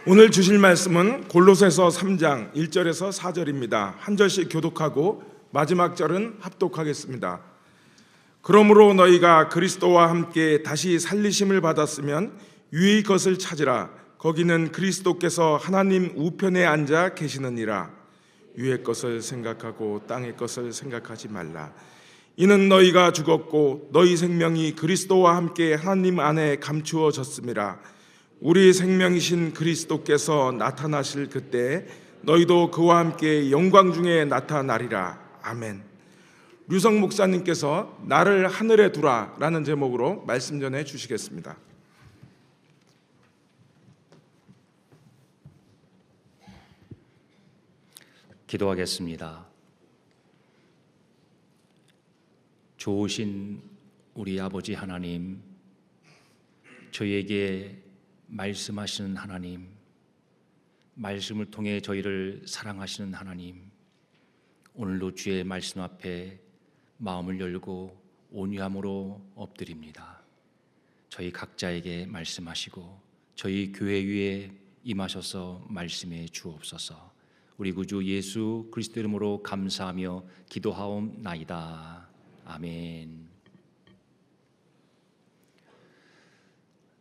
오늘 주실 말씀은 골로새서 3장 1절에서 4절입니다. 한 절씩 교독하고 마지막 절은 합독하겠습니다. 그러므로 너희가 그리스도와 함께 다시 살리심을 받았으면 위의 것을 찾으라. 거기는 그리스도께서 하나님 우편에 앉아 계시느니라. 위의 것을 생각하고 땅의 것을 생각하지 말라. 이는 너희가 죽었고 너희 생명이 그리스도와 함께 하나님 안에 감추어졌음이라. 우리 생명이신 그리스도께서 나타나실 그때 너희도 그와 함께 영광 중에 나타나리라. 아멘. 류성 목사님께서 나를 하늘에 두라 라는 제목으로 말씀 전해 주시겠습니다. 기도하겠습니다. 좋으신 우리 아버지 하나님, 저희에게 말씀하시는 하나님, 말씀을 통해 저희를 사랑하시는 하나님, 오늘도 주의 말씀 앞에 마음을 열고 온유함으로 엎드립니다. 저희 각자에게 말씀하시고 저희 교회 위에 임하셔서 말씀해 주옵소서. 우리 구주 예수 그리스도 이름으로 감사하며 기도하옵나이다. 아멘.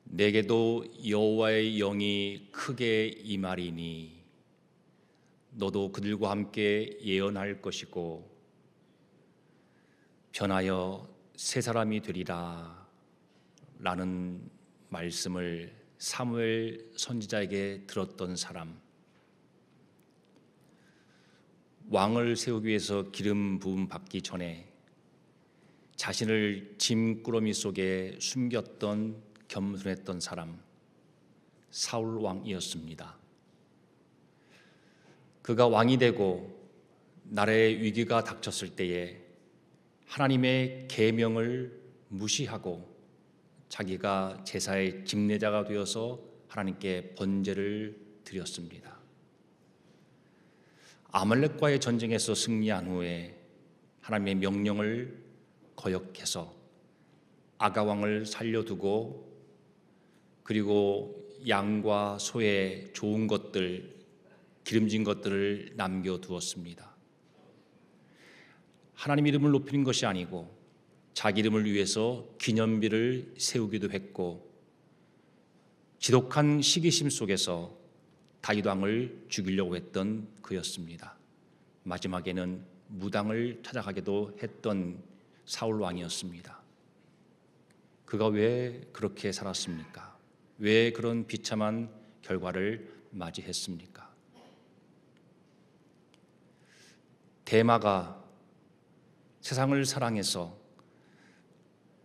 내게도 여호와의 영이 크게 임하리니 너도 그들과 함께 예언할 것이고 변하여 새 사람이 되리라 라는 말씀을 사무엘 선지자에게 들었던 사람, 왕을 세우기 위해서 기름 부음 받기 전에 자신을 짐꾸러미 속에 숨겼던 겸손했던 사람, 사울 왕이었습니다. 그가 왕이 되고 나라의 위기가 닥쳤을 때에 하나님의 계명을 무시하고 자기가 제사의 집례자가 되어서 하나님께 번제를 드렸습니다. 아말렉과의 전쟁에서 승리한 후에 하나님의 명령을 거역해서 아가왕을 살려두고 그리고 양과 소의 좋은 것들, 기름진 것들을 남겨두었습니다. 하나님 이름을 높이는 것이 아니고 자기 이름을 위해서 기념비를 세우기도 했고 지독한 시기심 속에서 다윗 왕을 죽이려고 했던 그였습니다. 마지막에는 무당을 찾아가기도 했던 사울 왕이었습니다. 그가 왜 그렇게 살았습니까? 왜 그런 비참한 결과를 맞이했습니까? 데마가 세상을 사랑해서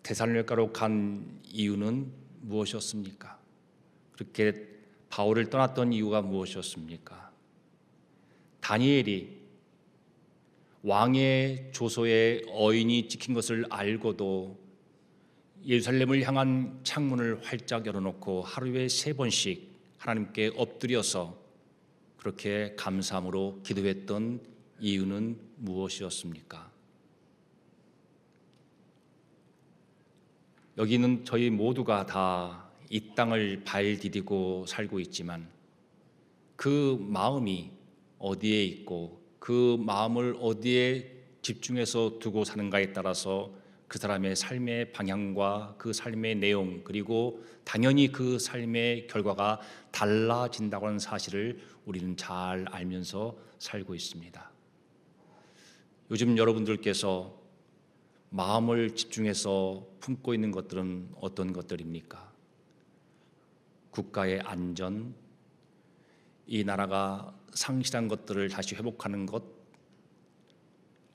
데살로니가로 간 이유는 무엇이었습니까? 그렇게 바울을 떠났던 이유가 무엇이었습니까? 다니엘이 왕의 조소에 어인이 찍힌 것을 알고도 예루살렘을 향한 창문을 활짝 열어놓고 하루에 3번씩 하나님께 엎드려서 그렇게 감사함으로 기도했던 이유는 무엇이었습니까? 여기는 저희 모두가 다 이 땅을 발 디디고 살고 있지만 그 마음이 어디에 있고 그 마음을 어디에 집중해서 두고 사는가에 따라서 그 사람의 삶의 방향과 그 삶의 내용 그리고 당연히 그 삶의 결과가 달라진다고 하는 사실을 우리는 잘 알면서 살고 있습니다. 요즘 여러분들께서 마음을 집중해서 품고 있는 것들은 어떤 것들입니까? 국가의 안전, 이 나라가 상실한 것들을 다시 회복하는 것,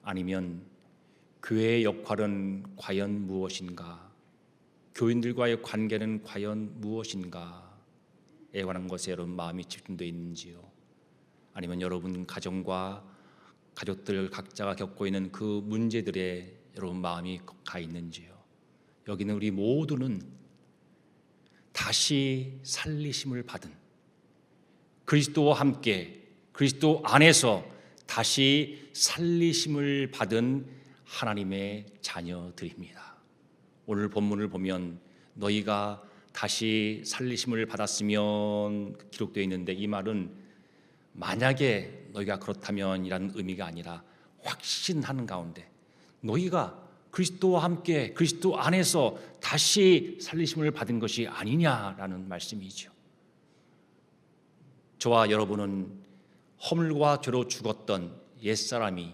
아니면 교회의 역할은 과연 무엇인가? 교인들과의 관계는 과연 무엇인가에 관한 것에 여러분 마음이 집중되어 있는지요? 아니면 여러분 가정과 가족들 각자가 겪고 있는 그 문제들에 여러분 마음이 가 있는지요? 여기는 우리 모두는 다시 살리심을 받은 그리스도와 함께 그리스도 안에서 다시 살리심을 받은 하나님의 자녀들입니다. 오늘 본문을 보면 너희가 다시 살리심을 받았으면 기록되어 있는데, 이 말은 만약에 너희가 그렇다면이라는 의미가 아니라 확신하는 가운데 너희가 그리스도와 함께 그리스도 안에서 다시 살리심을 받은 것이 아니냐라는 말씀이죠. 저와 여러분은 허물과 죄로 죽었던 옛사람이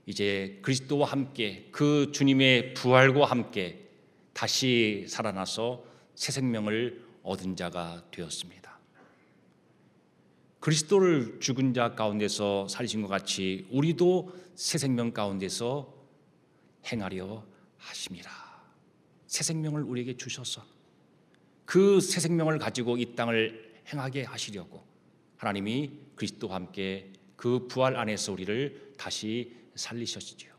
이제 그리스도와 함께 그 주님의 부활과 함께 다시 살아나서 새 생명을 얻은 자가 되었습니다. 그리스도를 죽은 자 가운데서 살리신 것 같이 우리도 새 생명 가운데서 행하려 하심이라. 새 생명을 우리에게 주셔서 그 새 생명을 가지고 이 땅을 행하게 하시려고 하나님이 그리스도와 함께 그 부활 안에서 우리를 다시 살리셨지요.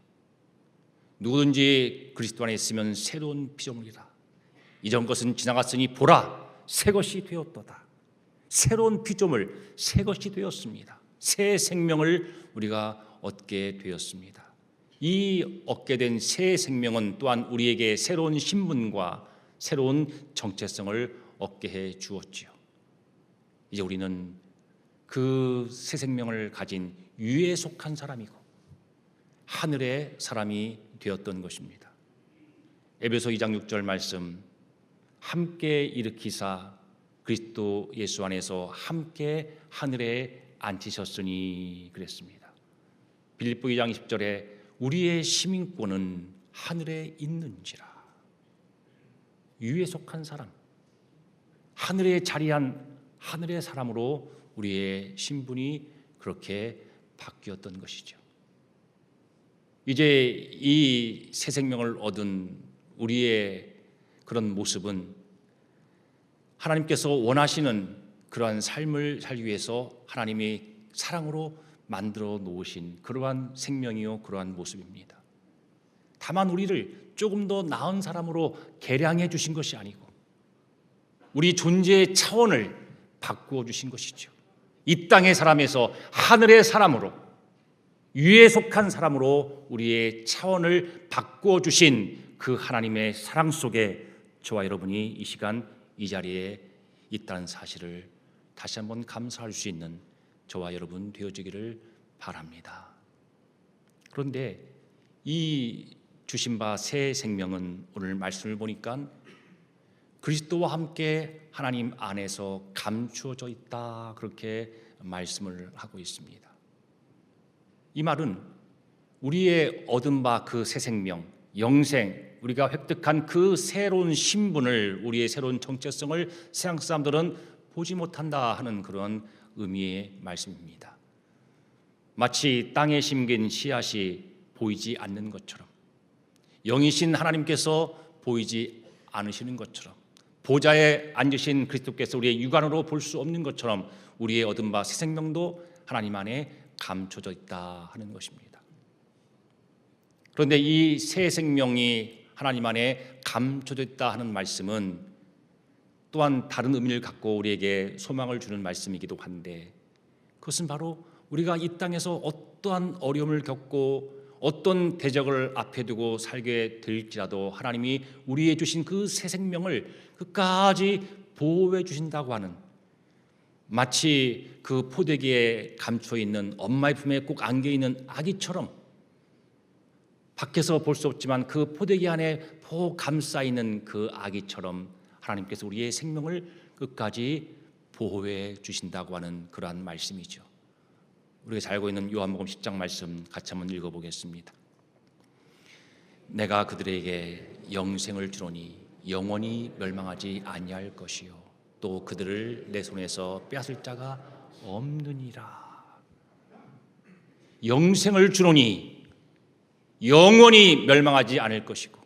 누구든지 그리스도 안에 있으면 새로운 피조물이라. 이전 것은 지나갔으니 보라, 새 것이 되었도다. 새로운 피조물, 새 것이 되었습니다. 새 생명을 우리가 얻게 되었습니다. 이 얻게 된 새 생명은 또한 우리에게 새로운 신분과 새로운 정체성을 얻게 해 주었지요. 이제 우리는 그 새 생명을 가진 유에 속한 사람이고 하늘의 사람이 되었던 것입니다. 에베소 2장 6절 말씀, 함께 일으키사 그리스도 예수 안에서 함께 하늘에 앉히셨으니 그랬습니다. 빌립보 2장 10절에 우리의 시민권은 하늘에 있는지라. 유에 속한 사람, 하늘에 자리한 하늘의 사람으로 우리의 신분이 그렇게 바뀌었던 것이죠. 이제 이 새 생명을 얻은 우리의 그런 모습은 하나님께서 원하시는 그러한 삶을 살기 위해서 하나님이 사랑으로 만들어 놓으신 그러한 생명이요, 그러한 모습입니다. 다만 우리를 조금 더 나은 사람으로 개량해 주신 것이 아니고 우리 존재의 차원을 바꾸어 주신 것이죠. 이 땅의 사람에서 하늘의 사람으로, 유에 속한 사람으로 우리의 차원을 바꾸어 주신 그 하나님의 사랑 속에 저와 여러분이 이 시간 이 자리에 있다는 사실을 다시 한번 감사할 수 있는 저와 여러분 되어지기를 바랍니다. 그런데 이 주신 바 새 생명은 오늘 말씀을 보니까 그리스도와 함께 하나님 안에서 감추어져 있다, 그렇게 말씀을 하고 있습니다. 이 말은 우리의 얻은 바 그 새 생명, 영생, 우리가 획득한 그 새로운 신분을, 우리의 새로운 정체성을 세상 사람들은 보지 못한다 하는 그런 의미의 말씀입니다. 마치 땅에 심긴 씨앗이 보이지 않는 것처럼, 영이신 하나님께서 보이지 않으시는 것처럼, 보좌에 앉으신 그리스도께서 우리의 육안으로 볼 수 없는 것처럼 우리의 얻은 바 새 생명도 하나님 안에 감춰져 있다 하는 것입니다. 그런데 이 새 생명이 하나님 안에 감춰져 있다 하는 말씀은 또한 다른 의미를 갖고 우리에게 소망을 주는 말씀이기도 한데, 그것은 바로 우리가 이 땅에서 어떠한 어려움을 겪고 어떤 대적을 앞에 두고 살게 될지라도 하나님이 우리에 주신 그 새 생명을 끝까지 보호해 주신다고 하는, 마치 그 포대기에 감춰 있는 엄마의 품에 꼭 안겨 있는 아기처럼 밖에서 볼 수 없지만 그 포대기 안에 보 감싸 있는 그 아기처럼 하나님께서 우리의 생명을 끝까지 보호해 주신다고 하는 그러한 말씀이죠. 우리가 잘 알고 있는 요한복음 10장 말씀 같이 한번 읽어보겠습니다. 내가 그들에게 영생을 주노니 영원히 멸망하지 아니할 것이요 또 그들을 내 손에서 빼앗을 자가 없느니라. 영생을 주노니 영원히 멸망하지 않을 것이고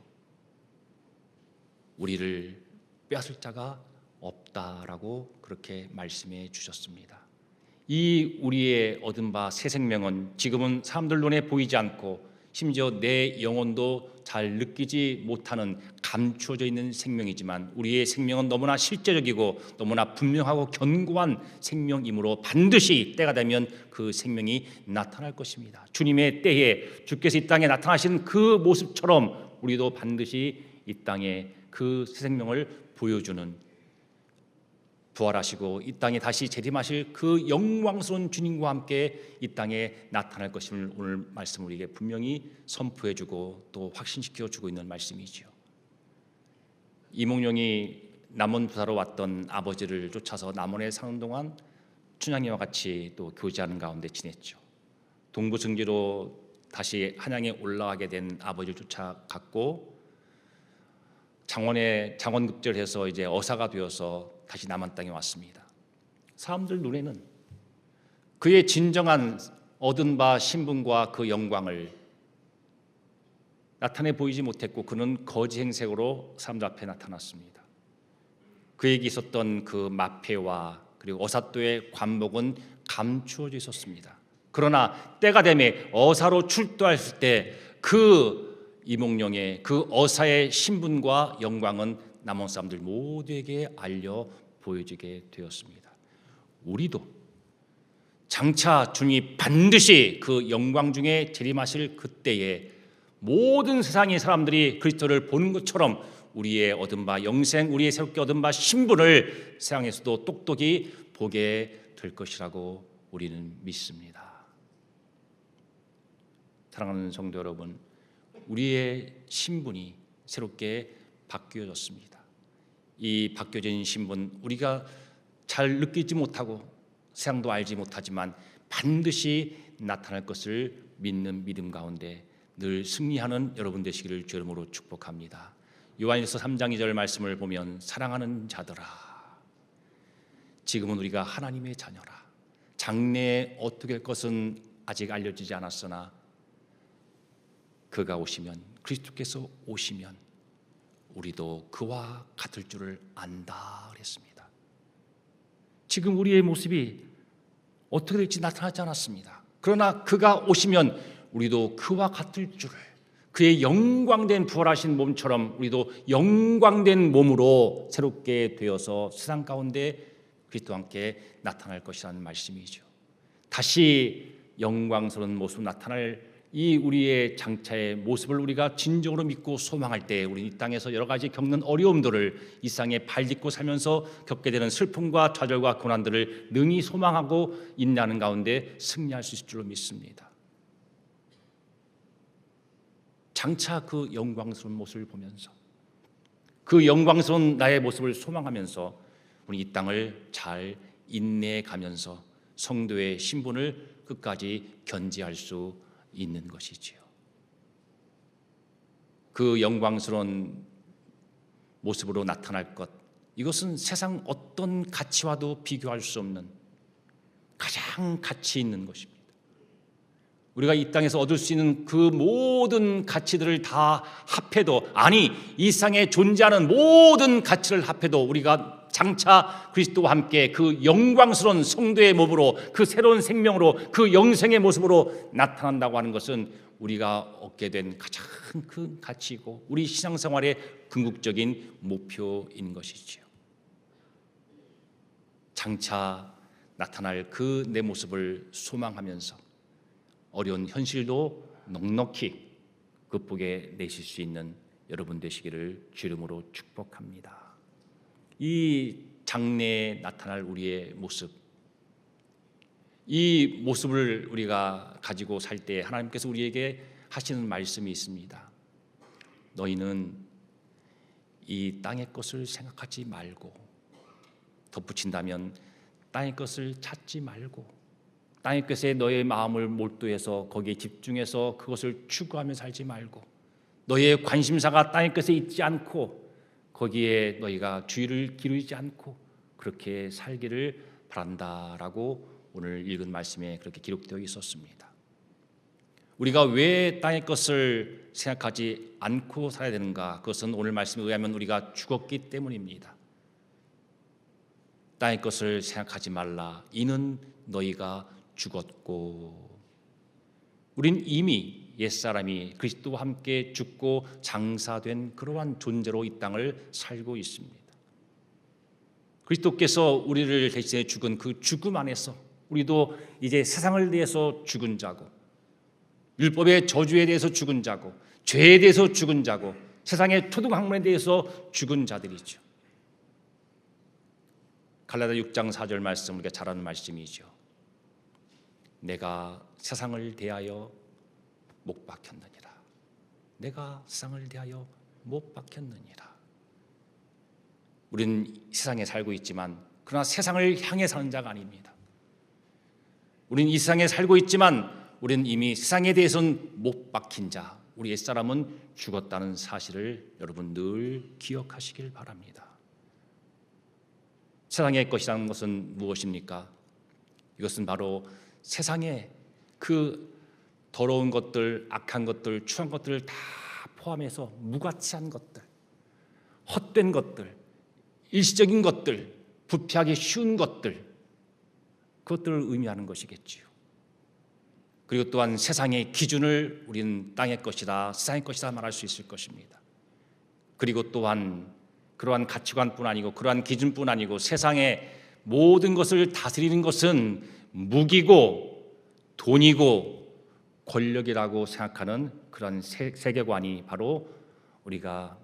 우리를 빼앗을 자가 없다라고 그렇게 말씀해 주셨습니다. 이 우리의 얻은 바 새 생명은 지금은 사람들 눈에 보이지 않고 심지어 내 영혼도 잘 느끼지 못하는 감추어져 있는 생명이지만 우리의 생명은 너무나 실제적이고 너무나 분명하고 견고한 생명이므로 반드시 때가 되면 그 생명이 나타날 것입니다. 주님의 때에 주께서 이 땅에 나타나신 그 모습처럼 우리도 반드시 이 땅에 그 새 생명을 보여주는 부활하시고 이 땅에 다시 재림하실 그 영광스러운 주님과 함께 이 땅에 나타날 것임을 오늘 말씀 우리에게 분명히 선포해주고 또 확신시켜주고 있는 말씀이지요. 이몽룡이 남원 부사로 왔던 아버지를 쫓아서 남원에 사는 동안 춘향이와 같이 또 교제하는 가운데 지냈죠. 동부승지로 다시 한양에 올라가게 된 아버지를 쫓아갔고 장원급제를 해서 이제 어사가 되어서 다시 남한 땅에 왔습니다. 사람들 눈에는 그의 진정한 얻은 바 신분과 그 영광을 나타내 보이지 못했고 그는 거짓 행색으로 사람들 앞에 나타났습니다. 그에게 있었던 그 마패와 그리고 어사또의 관복은 감추어져 있었습니다. 그러나 때가 되매 어사로 출두했을 때 그 이몽룡의 그 어사의 신분과 영광은 남원 사람들 모두에게 알려 보여지게 되었습니다. 우리도 장차 주님이 반드시 그 영광 중에 재림하실 그때에 모든 세상의 사람들이 그리스도를 보는 것처럼 우리의 얻은 바 영생, 우리의 새롭게 얻은 바 신분을 세상에서도 똑똑히 보게 될 것이라고 우리는 믿습니다. 사랑하는 성도 여러분, 우리의 신분이 새롭게 바뀌어졌습니다. 이 바뀌어진 신분 우리가 잘 느끼지 못하고 세상도 알지 못하지만 반드시 나타날 것을 믿는 믿음 가운데 늘 승리하는 여러분 되시기를 주 이름으로 축복합니다. 요한일서 3장 2절 말씀을 보면 사랑하는 자들아 지금은 우리가 하나님의 자녀라. 장래에 어떻게 할 것은 아직 알려지지 않았으나 그가 오시면 그리스도께서 오시면 우리도 그와 같을 줄을 안다 그랬습니다. 지금 우리의 모습이 어떻게 될지 나타나지 않았습니다. 그러나 그가 오시면 우리도 그와 같을 줄을 그의 영광된 부활하신 몸처럼 우리도 영광된 몸으로 새롭게 되어서 세상 가운데 그리스도와 함께 나타날 것이라는 말씀이죠. 다시 영광스러운 모습 나타날 이 우리의 장차의 모습을 우리가 진정으로 믿고 소망할 때 우리 이 땅에서 여러 가지 겪는 어려움들을 이 땅에 발딛고 살면서 겪게 되는 슬픔과 좌절과 고난들을 능히 소망하고 인내하는 가운데 승리할 수 있을 줄로 믿습니다. 장차 그 영광스러운 모습을 보면서 그 영광스러운 나의 모습을 소망하면서 우리 이 땅을 잘 인내해 가면서 성도의 신분을 끝까지 견지할 수 있는 것이지요. 그 영광스러운 모습으로 나타날 것, 이것은 세상 어떤 가치와도 비교할 수 없는 가장 가치 있는 것입니다. 우리가 이 땅에서 얻을 수 있는 그 모든 가치들을 다 합해도, 아니 이 세상에 존재하는 모든 가치를 합해도 우리가 장차 그리스도와 함께 그 영광스러운 성도의 몸으로 그 새로운 생명으로 그 영생의 모습으로 나타난다고 하는 것은 우리가 얻게 된 가장 큰 가치이고 우리 신앙생활의 궁극적인 목표인 것이지요. 장차 나타날 그 내 모습을 소망하면서 어려운 현실도 넉넉히 극복해 내실 수 있는 여러분 되시기를 주 이름으로 축복합니다. 이 장래에 나타날 우리의 모습, 이 모습을 우리가 가지고 살 때 하나님께서 우리에게 하시는 말씀이 있습니다. 너희는 이 땅의 것을 생각하지 말고, 덧붙인다면 땅의 것을 찾지 말고 땅의 것에 너의 마음을 몰두해서 거기에 집중해서 그것을 추구하며 살지 말고, 너의 관심사가 땅의 것에 있지 않고 거기에 너희가 주의를 기울이지 않고 그렇게 살기를 바란다라고 오늘 읽은 말씀에 그렇게 기록되어 있었습니다. 우리가 왜 땅의 것을 생각하지 않고 살아야 되는가? 그것은 오늘 말씀에 의하면 우리가 죽었기 때문입니다. 땅의 것을 생각하지 말라. 이는 너희가 죽었고, 우린 이미 옛사람이 그리스도와 함께 죽고 장사된 그러한 존재로 이 땅을 살고 있습니다. 그리스도께서 우리를 대신해 죽은 그 죽음 안에서 우리도 이제 세상을 대해서 죽은 자고, 율법의 저주에 대해서 죽은 자고, 죄에 대해서 죽은 자고, 세상의 토둥학문에 대해서 죽은 자들이죠. 갈라디아 6장 4절 말씀 우리가 잘 아는 말씀이죠. 내가 세상을 대하여 못 박혔느니라. 내가 세상을 대하여 못 박혔느니라. 우리는 세상에 살고 있지만 그러나 세상을 향해 사는 자가 아닙니다. 우리는 이 세상에 살고 있지만 우리는 이미 세상에 대해서는 못 박힌 자, 우리 옛사람은 죽었다는 사실을 여러분 늘 기억하시길 바랍니다. 세상의 것이라는 것은 무엇입니까? 이것은 바로 세상의 그 더러운 것들, 악한 것들, 추한 것들을 다 포함해서 무가치한 것들, 헛된 것들, 일시적인 것들, 부패하기 쉬운 것들, 그것들을 의미하는 것이겠지요. 그리고 또한 세상의 기준을 우리는 땅의 것이다, 세상의 것이다 말할 수 있을 것입니다. 그리고 또한 그러한 가치관뿐 아니고 그러한 기준뿐 아니고 세상의 모든 것을 다스리는 것은 무기고 돈이고 권력이라고 생각하는 그런 세계관이 바로 우리가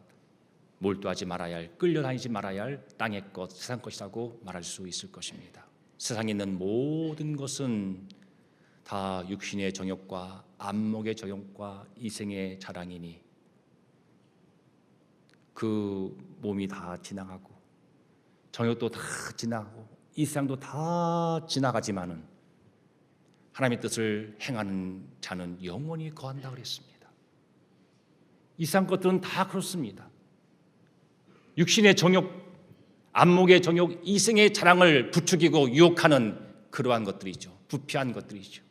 몰두하지 말아야 할, 끌려다니지 말아야 할 땅의 것, 세상 것이라고 말할 수 있을 것입니다. 세상에 있는 모든 것은 다 육신의 정욕과 안목의 정욕과 이생의 자랑이니 그 몸이 다 지나가고 정욕도 다 지나가고 이 세상도 다 지나가지만은 하나님의 뜻을 행하는 자는 영원히 거한다 그랬습니다. 이 세상 것들은 다 그렇습니다. 육신의 정욕, 안목의 정욕, 이생의 자랑을 부추기고 유혹하는 그러한 것들이죠. 부패한 것들이죠.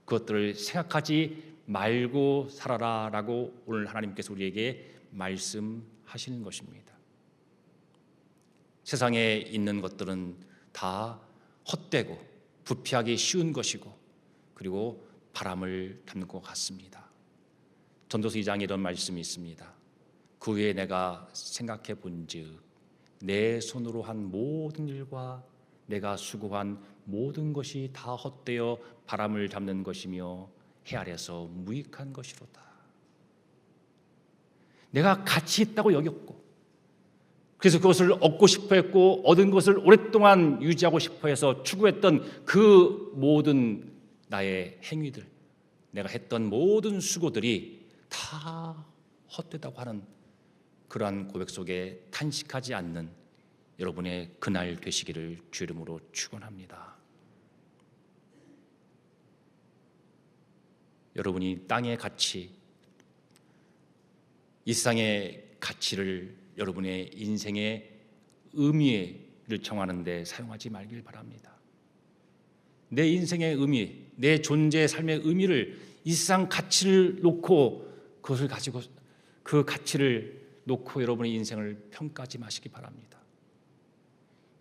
그것들을 생각하지 말고 살아라라고 오늘 하나님께서 우리에게 말씀하시는 것입니다. 세상에 있는 것들은 다 헛되고 부패하기 쉬운 것이고 그리고 바람을 담는 것 같습니다. 전도서 2장에 이런 말씀이 있습니다. 그 후에 내가 생각해 본즉 내 손으로 한 모든 일과 내가 수고한 모든 것이 다 헛되어 바람을 잡는 것이며 해 아래서 무익한 것이로다. 내가 가치 있다고 여겼고 그래서 그것을 얻고 싶어 했고 얻은 것을 오랫동안 유지하고 싶어 해서 추구했던 그 모든 나의 행위들, 내가 했던 모든 수고들이 다 헛되다고 하는 그러한 고백 속에 탄식하지 않는 여러분의 그날 되시기를 주 이름으로 축원합니다. 여러분이 땅의 가치, 이 세상의 가치를 여러분의 인생의 의미를 정하는 데 사용하지 말길 바랍니다. 내 인생의 의미, 내 존재의 삶의 의미를 이 세상 가치를 놓고 그것을 가지고 그 가치를 놓고 여러분의 인생을 평가하지 마시기 바랍니다.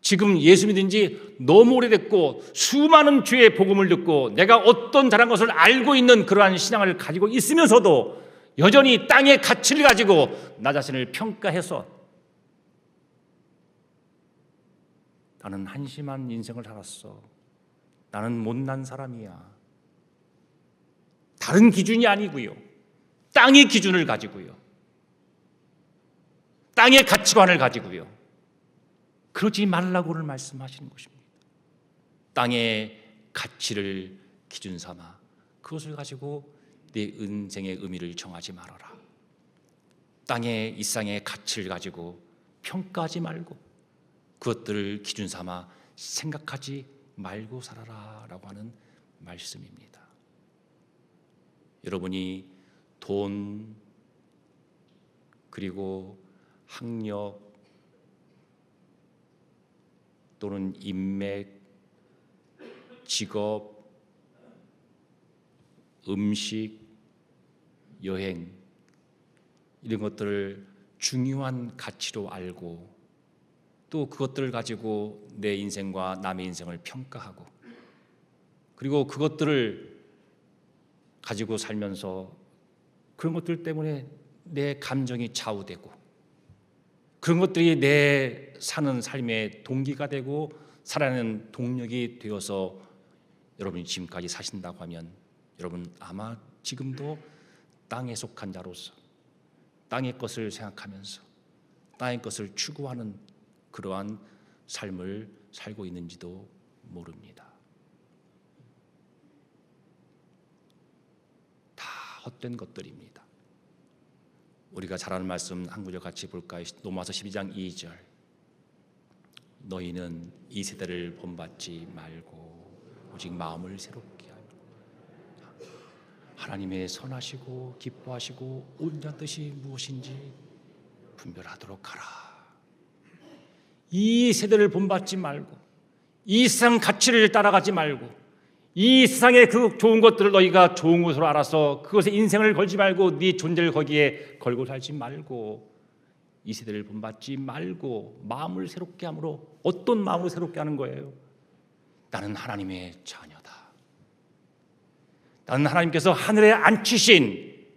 지금 예수 믿은 지 너무 오래됐고 수많은 주의 복음을 듣고 내가 어떤 잘한 것을 알고 있는 그러한 신앙을 가지고 있으면서도 여전히 땅의 가치를 가지고 나 자신을 평가해서 나는 한심한 인생을 살았어. 나는 못난 사람이야. 다른 기준이 아니고요. 땅의 기준을 가지고요. 땅의 가치관을 가지고요. 그러지 말라고를 말씀하시는 것입니다. 땅의 가치를 기준 삼아 그것을 가지고 내 인생의 의미를 정하지 말아라. 땅의 이 세상의 가치를 가지고 평가하지 말고 그것들을 기준 삼아 생각하지 말고 살아라 라고 하는 말씀입니다. 여러분이 돈 그리고 학력 또는 인맥, 직업, 음식, 여행 이런 것들을 중요한 가치로 알고 또 그것들을 가지고 내 인생과 남의 인생을 평가하고 그리고 그것들을 가지고 살면서 그런 것들 때문에 내 감정이 좌우되고 그런 것들이 내 사는 삶의 동기가 되고 살아가는 동력이 되어서 여러분이 지금까지 사신다고 하면 여러분 아마 지금도 땅에 속한 자로서 땅의 것을 생각하면서 땅의 것을 추구하는 그러한 삶을 살고 있는지도 모릅니다. 다 헛된 것들입니다. 우리가 잘 아는 말씀 한 구절 같이 볼까요? 로마서 12장 2절. 너희는 이 세대를 본받지 말고 오직 마음을 새롭게 하며 하나님의 선하시고 기뻐하시고 온전한 뜻이 무엇인지 분별하도록 하라. 이 세대를 본받지 말고 이 세상 가치를 따라가지 말고 이 세상의 그 좋은 것들을 너희가 좋은 것으로 알아서 그것에 인생을 걸지 말고 네 존재를 거기에 걸고 살지 말고 이 세대를 본받지 말고 마음을 새롭게 함으로 어떤 마음을 새롭게 하는 거예요? 나는 하나님의 자녀다. 나는 하나님께서 하늘에 앉히신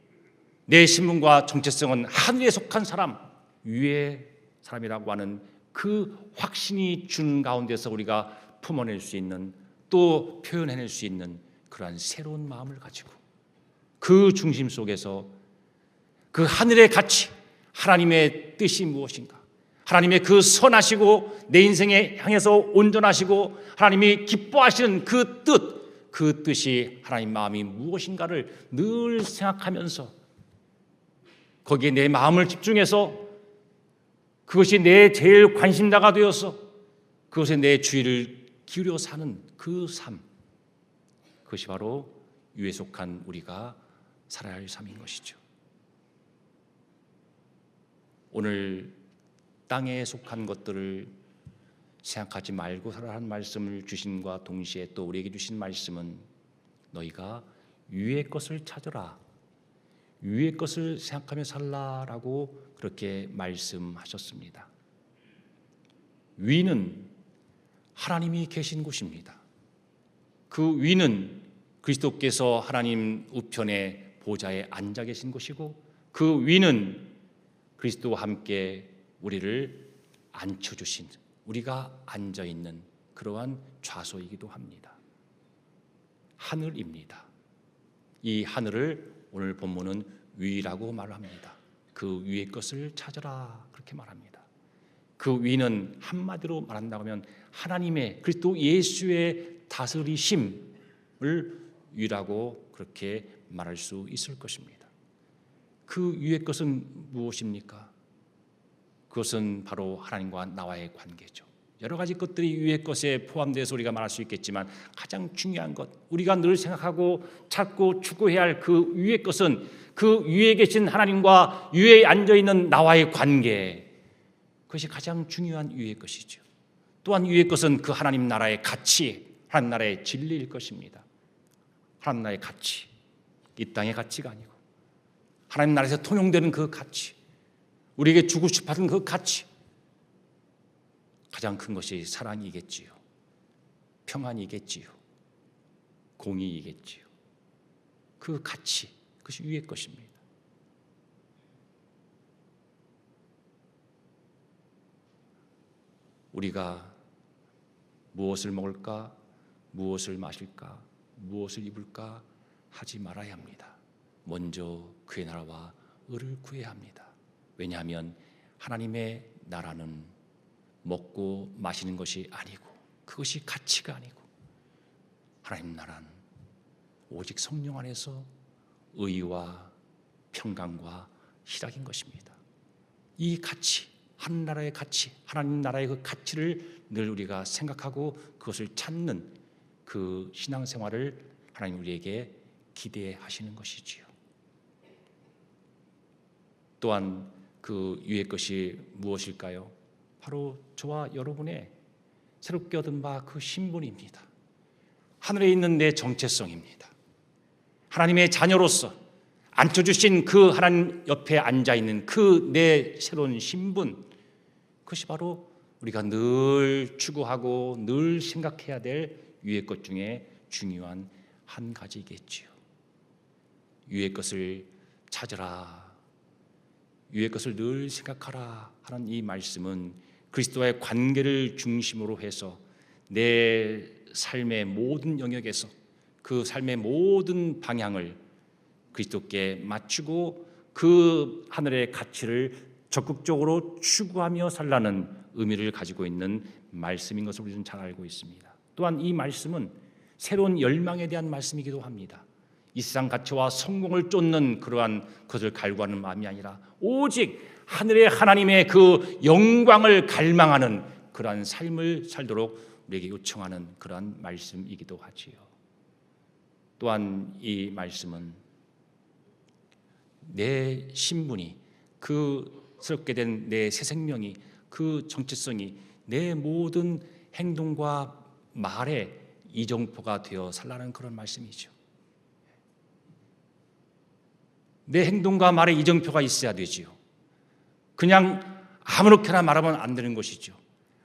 내 신분과 정체성은 하늘에 속한 사람, 위의 사람이라고 하는 그 확신이 준 가운데서 우리가 품어낼 수 있는 또 표현해낼 수 있는 그러한 새로운 마음을 가지고 그 중심 속에서 그 하늘의 가치, 하나님의 뜻이 무엇인가, 하나님의 그 선하시고 내 인생에 향해서 온전하시고 하나님이 기뻐하시는 그 뜻, 그 뜻이 하나님 마음이 무엇인가를 늘 생각하면서 거기에 내 마음을 집중해서 그것이 내 제일 관심사가 되어서 그것에 내 주의를 기울여 사는 그 삶, 그것이 바로 위에 속한 우리가 살아야 할 삶인 것이죠. 오늘 땅에 속한 것들을 생각하지 말고 살아라는 말씀을 주신과 동시에 또 우리에게 주신 말씀은 너희가 위의 것을 찾으라, 위의 것을 생각하며 살라라고 그렇게 말씀하셨습니다. 위는 하나님이 계신 곳입니다. 그 위는 그리스도께서 하나님 우편의 보좌에 앉아 계신 곳이고 그 위는 그리스도와 함께 우리를 앉혀주신, 우리가 앉아있는 그러한 좌소이기도 합니다. 하늘입니다. 이 하늘을 오늘 본문은 위라고 말합니다. 그 위의 것을 찾으라 그렇게 말합니다. 그 위는 한마디로 말한다고 하면 하나님의 그리스도 예수의 다스리심을 위라고 그렇게 말할 수 있을 것입니다. 그 위의 것은 무엇입니까? 그것은 바로 하나님과 나와의 관계죠. 여러 가지 것들이 위의 것에 포함되어서 우리가 말할 수 있겠지만 가장 중요한 것, 우리가 늘 생각하고 찾고 추구해야 할 그 위의 것은 그 위에 계신 하나님과 위에 앉아있는 나와의 관계, 그것이 가장 중요한 위의 것이죠. 또한 위의 것은 그 하나님 나라의 가치, 하나님 나라의 진리일 것입니다. 하나님 나라의 가치, 이 땅의 가치가 아니고 하나님 나라에서 통용되는 그 가치, 우리에게 주고 싶어하는 그 가치, 가장 큰 것이 사랑이겠지요, 평안이겠지요, 공의이겠지요. 그 가치, 그것이 위의 것입니다. 우리가 무엇을 먹을까, 무엇을 마실까, 무엇을 입을까 하지 말아야 합니다. 먼저 그의 나라와 의를 구해야 합니다. 왜냐하면 하나님의 나라는 먹고 마시는 것이 아니고 그것이 가치가 아니고 하나님 나라는 오직 성령 안에서 의와 평강과 희락인 것입니다. 이 가치, 하나님 나라의 가치, 하나님 나라의 그 가치를 늘 우리가 생각하고 그것을 찾는 그 신앙생활을 하나님 우리에게 기대하시는 것이지요. 또한 그 위의 것이 무엇일까요? 바로 저와 여러분의 새롭게 얻은 바 그 신분입니다. 하늘에 있는 내 정체성입니다. 하나님의 자녀로서 앉혀주신 그 하나님 옆에 앉아있는 그 내 새로운 신분, 그것이 바로 우리가 늘 추구하고 늘 생각해야 될 위의 것 중에 중요한 한 가지겠지요. 위의 것을 찾으라, 위의 것을 늘 생각하라 하는 이 말씀은 그리스도와의 관계를 중심으로 해서 내 삶의 모든 영역에서 그 삶의 모든 방향을 그리스도께 맞추고 그 하늘의 가치를 적극적으로 추구하며 살라는 의미를 가지고 있는 말씀인 것을 우리는 잘 알고 있습니다. 또한 이 말씀은 새로운 열망에 대한 말씀이기도 합니다. 이 세상 가치와 성공을 쫓는 그러한 것을 갈구하는 마음이 아니라 오직 하늘의 하나님의 그 영광을 갈망하는 그러한 삶을 살도록 우리에게 요청하는 그러한 말씀이기도 하지요. 또한 이 말씀은 내 신분이, 그 새롭게 된 내 새 생명이, 그 정체성이 내 모든 행동과 말의 이정표가 되어 살라는 그런 말씀이죠. 내 행동과 말의 이정표가 있어야 되지요. 그냥 아무렇게나 말하면 안 되는 것이죠.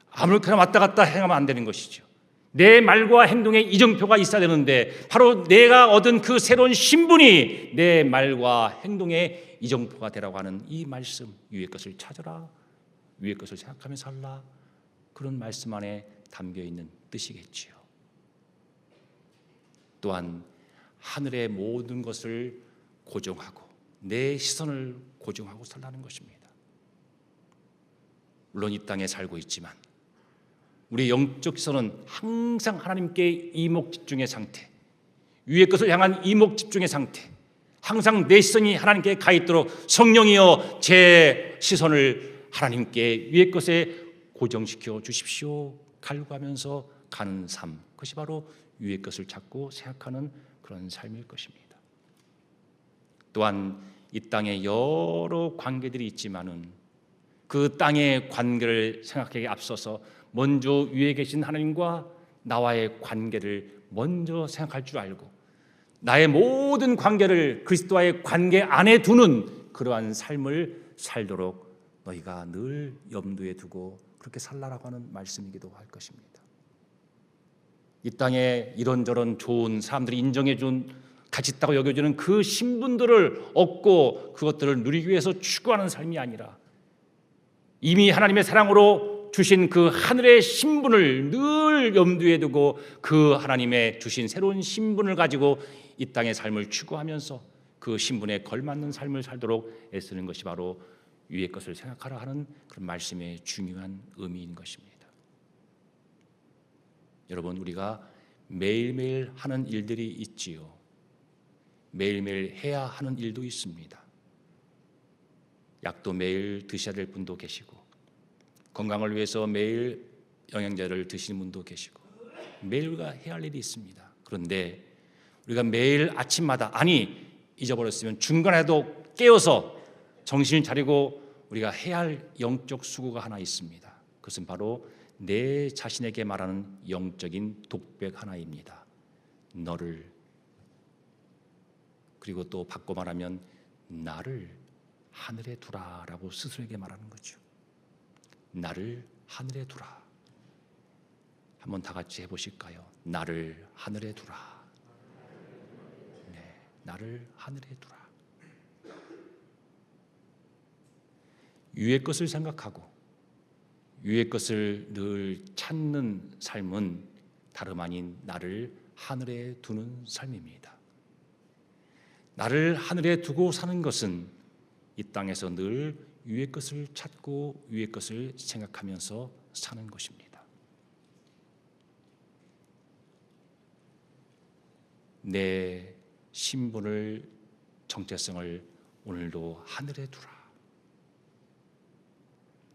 아무렇게나 왔다 갔다 행하면 안 되는 것이죠. 내 말과 행동에 이정표가 있어야 되는데 바로 내가 얻은 그 새로운 신분이 내 말과 행동에 이정표가 되라고 하는 이 말씀, 위의 것을 찾아라, 위의 것을 생각하며 살라, 그런 말씀 안에 담겨 있는 뜻이겠지요. 또한 하늘의 모든 것을 고정하고 내 시선을 고정하고 살라는 것입니다. 물론 이 땅에 살고 있지만 우리의 영적 시선은 항상 하나님께 이목 집중의 상태, 위의 것을 향한 이목 집중의 상태, 항상 내 시선이 하나님께 가 있도록 성령이여 제 시선을 하나님께 위의 것에 고정시켜 주십시오 갈구하면서 가는 삶, 그것이 바로 위의 것을 찾고 생각하는 그런 삶일 것입니다. 또한 이 땅에 여러 관계들이 있지만은 그 땅의 관계를 생각하기에 앞서서 먼저 위에 계신 하나님과 나와의 관계를 먼저 생각할 줄 알고 나의 모든 관계를 그리스도와의 관계 안에 두는 그러한 삶을 살도록 너희가 늘 염두에 두고 그렇게 살라라고 하는 말씀이기도 할 것입니다. 이 땅에 이런저런 좋은 사람들이 인정해준 가치 있다고 여겨주는 그 신분들을 얻고 그것들을 누리기 위해서 추구하는 삶이 아니라 이미 하나님의 사랑으로 주신 그 하늘의 신분을 늘 염두에 두고 그 하나님의 주신 새로운 신분을 가지고 이 땅의 삶을 추구하면서 그 신분에 걸맞는 삶을 살도록 애쓰는 것이 바로 위의 것을 생각하라 하는 그런 말씀의 중요한 의미인 것입니다. 여러분, 우리가 매일매일 하는 일들이 있지요. 매일매일 해야 하는 일도 있습니다. 약도 매일 드셔야 될 분도 계시고 건강을 위해서 매일 영양제를 드시는 분도 계시고 매일 우리가 해야 할 일이 있습니다. 그런데 우리가 매일 아침마다 잊어버렸으면 중간에도 깨어서 정신을 차리고 우리가 해야 할 영적 수고가 하나 있습니다. 그것은 바로 내 자신에게 말하는 영적인 독백 하나입니다. 너를, 그리고 또 바꿔 말하면 나를 하늘에 두라라고 스스로에게 말하는 거죠. 나를 하늘에 두라. 한번 다 같이 해보실까요? 나를 하늘에 두라. 네, 나를 하늘에 두라. 위의 것을 생각하고 위의 것을 늘 찾는 삶은 다름 아닌 나를 하늘에 두는 삶입니다. 나를 하늘에 두고 사는 것은 이 땅에서 늘 위의 것을 찾고 위의 것을 생각하면서 사는 것입니다. 내 신분을, 정체성을 오늘도 하늘에 두라.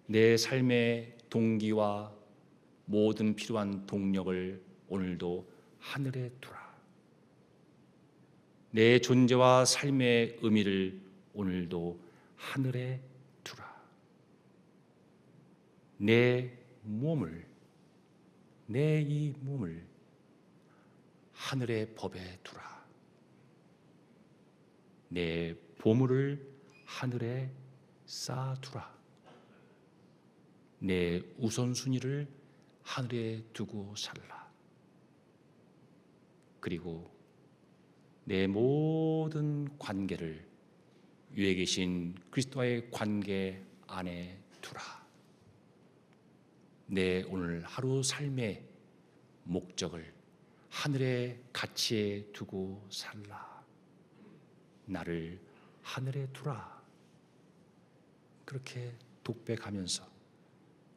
내 삶의 동기와 모든 필요한 동력을 오늘도 하늘에 두라. 내 존재와 삶의 의미를 오늘도 하늘에 두라. 내 몸을, 내 이 몸을 하늘의 법에 두라. 내 보물을 하늘에 쌓아두라. 내 우선순위를 하늘에 두고 살라. 그리고 내 모든 관계를 위에 계신 그리스도와의 관계 안에 두라. 내 오늘 하루 삶의 목적을 하늘의 가치에 두고 살라. 나를 하늘에 두라. 그렇게 독백하면서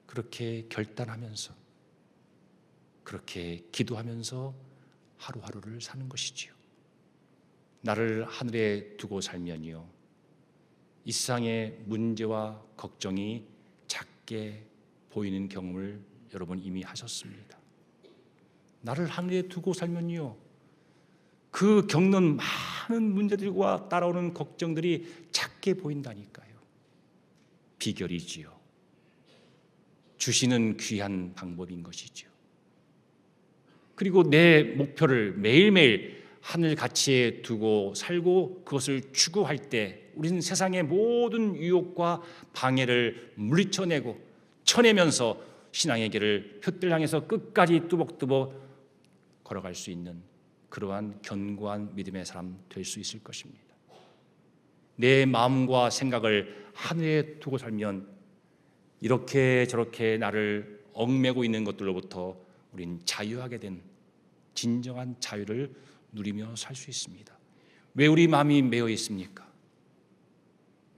그렇게 결단하면서, 그렇게 기도하면서 하루하루를 사는 것이지요. 나를 하늘에 두고 살면요, 이 세상의 문제와 걱정이 작게 보이는 경험을 여러분 이미 하셨습니다. 나를 하늘에 두고 살면요, 그 겪는 많은 문제들과 따라오는 걱정들이 작게 보인다니까요. 비결이지요. 주시는 귀한 방법인 것이지요. 그리고 내 목표를 매일매일 하늘 가치에 두고 살고 그것을 추구할 때 우리는 세상의 모든 유혹과 방해를 물리쳐내고 쳐내면서 신앙의 길을 표대를 향해서 끝까지 뚜벅뚜벅 걸어갈 수 있는 그러한 견고한 믿음의 사람 될 수 있을 것입니다. 내 마음과 생각을 하늘에 두고 살면 이렇게 저렇게 나를 얽매고 있는 것들로부터 우린 자유하게 된 진정한 자유를 누리며 살 수 있습니다. 왜 우리 마음이 매여 있습니까?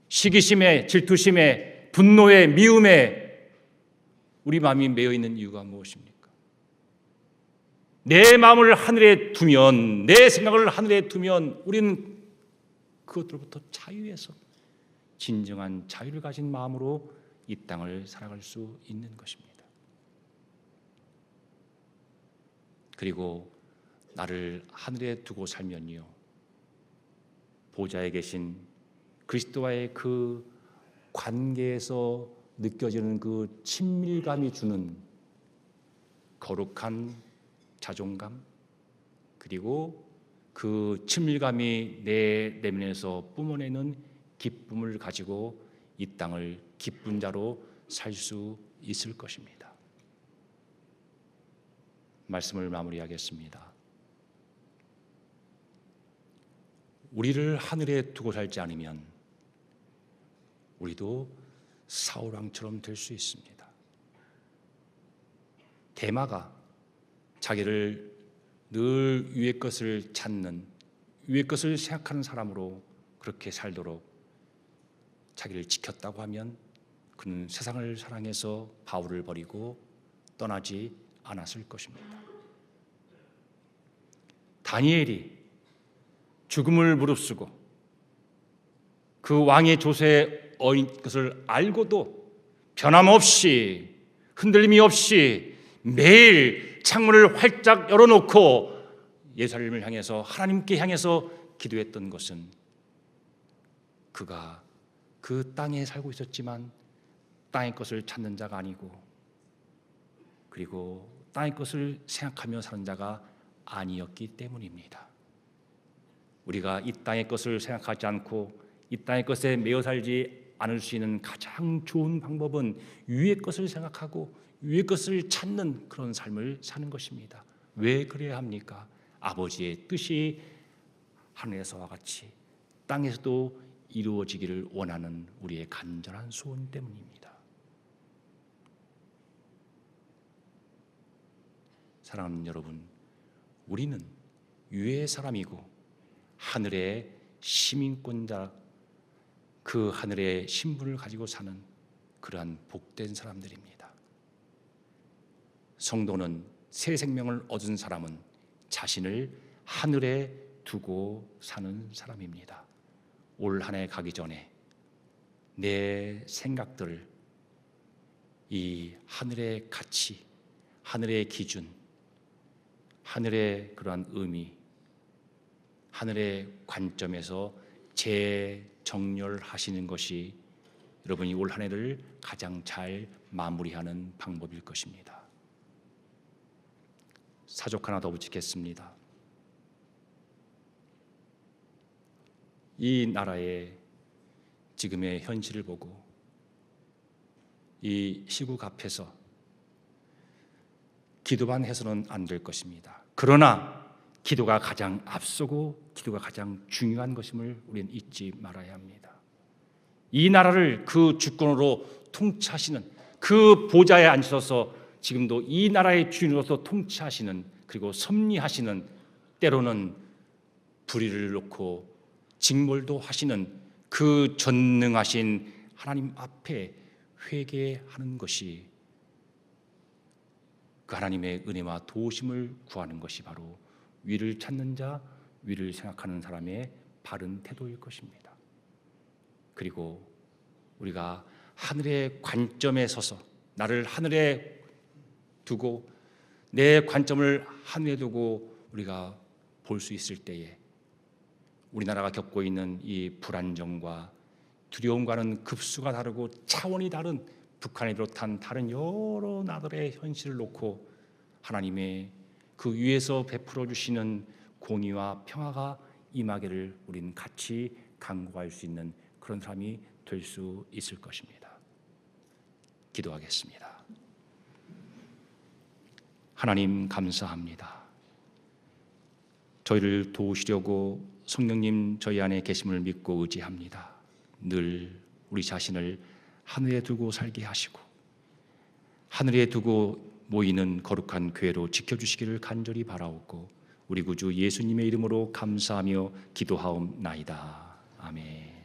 시기심에, 질투심에, 분노에, 미움에 우리 마음이 매여 있는 이유가 무엇입니까? 내 마음을 하늘에 두면, 내 생각을 하늘에 두면 우리는 그것들로부터 자유해서 진정한 자유를 가진 마음으로 이 땅을 살아갈 수 있는 것입니다. 그리고 나를 하늘에 두고 살면요, 보좌에 계신 그리스도와의 그 관계에서 느껴지는 그 친밀감이 주는 거룩한 자존감, 그리고 그 친밀감이 내 내면에서 뿜어내는 기쁨을 가지고 이 땅을 기쁜 자로 살 수 있을 것입니다. 말씀을 마무리하겠습니다. 우리를 하늘에 두고 살지 않으면 우리도 사울왕처럼 될 수 있습니다. 대마가 자기를 늘 위의 것을 찾는, 위의 것을 생각하는 사람으로 그렇게 살도록 자기를 지켰다고 하면 그는 세상을 사랑해서 바울을 버리고 떠나지 않았을 것입니다. 다니엘이 죽음을 무릅쓰고 그 왕의 조세에 어인 것을 알고도 변함없이 흔들림이 없이 매일 창문을 활짝 열어놓고 예루살렘을 향해서 하나님께 향해서 기도했던 것은 그가 그 땅에 살고 있었지만 땅의 것을 찾는 자가 아니고, 그리고 땅의 것을 생각하며 사는 자가 아니었기 때문입니다. 우리가 이 땅의 것을 생각하지 않고 이 땅의 것에 매여 살지 않을 수 있는 가장 좋은 방법은 위의 것을 생각하고 위의 것을 찾는 그런 삶을 사는 것입니다. 왜 그래야 합니까? 아버지의 뜻이 하늘에서와 같이 땅에서도 이루어지기를 원하는 우리의 간절한 소원 때문입니다. 사랑하는 여러분, 우리는 위의 사람이고 하늘의 시민권자, 그 하늘의 신분을 가지고 사는 그러한 복된 사람들입니다. 성도는 새 생명을 얻은 사람은 자신을 하늘에 두고 사는 사람입니다. 올 한 해 가기 전에 내 생각들을 이 하늘의 가치, 하늘의 기준, 하늘의 그러한 의미, 하늘의 관점에서 재정렬하시는 것이 여러분이 올 한 해를 가장 잘 마무리하는 방법일 것입니다. 사족 하나 더 붙이겠습니다. 이 나라의 지금의 현실을 보고 이 시국 앞에서 기도만 해서는 안 될 것입니다. 그러나 기도가 가장 앞서고 기도가 가장 중요한 것임을 우리는 잊지 말아야 합니다. 이 나라를 그 주권으로 통치하시는, 그 보좌에 앉으셔서 지금도 이 나라의 주인으로서 통치하시는, 그리고 섭리하시는, 때로는 불의를 놓고 직몰도 하시는 그 전능하신 하나님 앞에 회개하는 것이 그 하나님의 은혜와 도우심을 구하는 것이 바로 위를 찾는 자, 위를 생각하는 사람의 바른 태도일 것입니다. 그리고 우리가 하늘의 관점에 서서 나를 하늘에 두고 내 관점을 하늘에 두고 우리가 볼 수 있을 때에 우리나라가 겪고 있는 이 불안정과 두려움과는 급수가 다르고 차원이 다른 북한을 비롯한 다른 여러 나라의 현실을 놓고 하나님의 그 위에서 베풀어 주시는 공의와 평화가 임하기를 우리는 같이 간구할 수 있는 그런 사람이 될 수 있을 것입니다. 기도하겠습니다. 하나님 감사합니다. 저희를 도우시려고 성령님 저희 안에 계심을 믿고 의지합니다. 늘 우리 자신을 하늘에 두고 살게 하시고 하늘에 두고 모이는 거룩한 교회로 지켜주시기를 간절히 바라옵고 우리 구주 예수님의 이름으로 감사하며 기도하옵나이다. 아멘.